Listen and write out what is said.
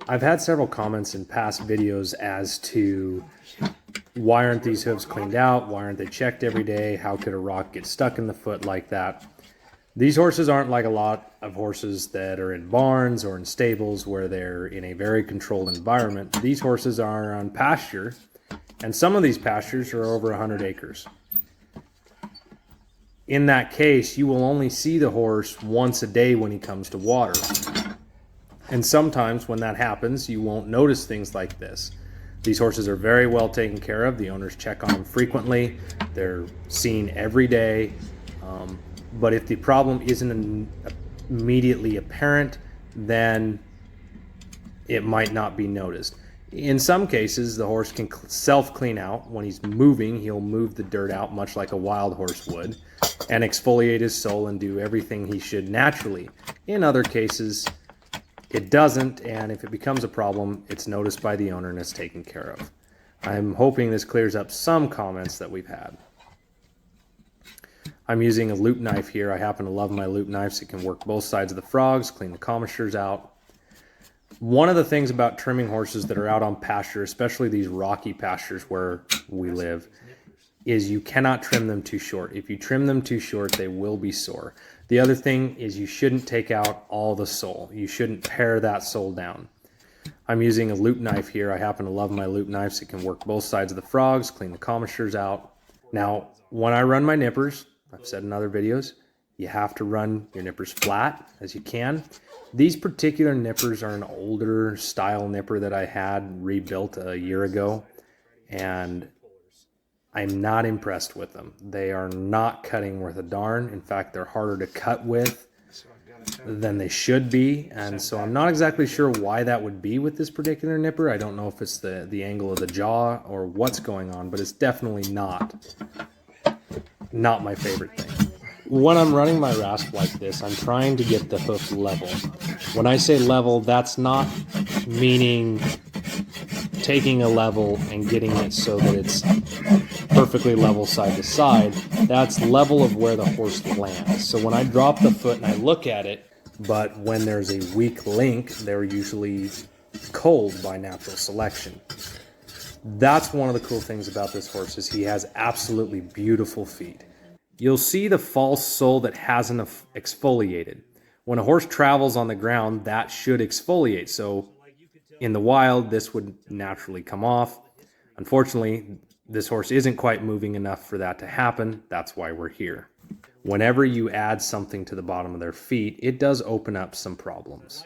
I've had several comments in past videos as to why aren't these hooves cleaned out? Why aren't they checked every day? How could a rock get stuck in the foot like that? These horses aren't like a lot of horses that are in barns or in stables where they're in a very controlled environment. These horses are on pasture, and some of these pastures are over 100 acres. In that case, you will only see the horse once a day when he comes to water. And sometimes when that happens, you won't notice things like this. These horses are very well taken care of. The owners check on them frequently. They're seen every day. But if the problem isn't immediately apparent, then it might not be noticed. In some cases, the horse can self-clean out. When he's moving, he'll move the dirt out much like a wild horse would and exfoliate his sole and do everything he should naturally. In other cases, it doesn't, and if it becomes a problem, it's noticed by the owner and it's taken care of. I'm hoping this clears up some comments that we've had. I'm using a loop knife here. I happen to love my loop knives. It can work both sides of the frogs, clean the commissures out. One of the things about trimming horses that are out on pasture, especially these rocky pastures where we live, is you cannot trim them too short. If you trim them too short, they will be sore. The other thing is you shouldn't take out all the sole. You shouldn't pare that sole down. I'm using a loop knife here. I happen to love my loop knives. It can work both sides of the frogs, clean the commissures out. Now, when I run my nippers, I've said in other videos, you have to run your nippers flat as you can. These particular nippers are an older style nipper that I had rebuilt a year ago, and I'm not impressed with them. They are not cutting worth a darn. In fact, they're harder to cut with than they should be, and so I'm not exactly sure why that would be with this particular nipper. I don't know if it's the angle of the jaw or what's going on, but it's definitely not my favorite thing. When I'm running my rasp like this, I'm trying to get the hoof level. When I say level, that's not meaning taking a level and getting it so that it's perfectly level side to side. That's level of where the horse lands. So when I drop the foot and I look at it, but when there's a weak link, they're usually cold by natural selection. That's one of the cool things about this horse is he has absolutely beautiful feet. You'll see the false sole that hasn't exfoliated. When a horse travels on the ground, that should exfoliate. So in the wild, this would naturally come off. Unfortunately, this horse isn't quite moving enough for that to happen. That's why we're here. Whenever you add something to the bottom of their feet, it does open up some problems.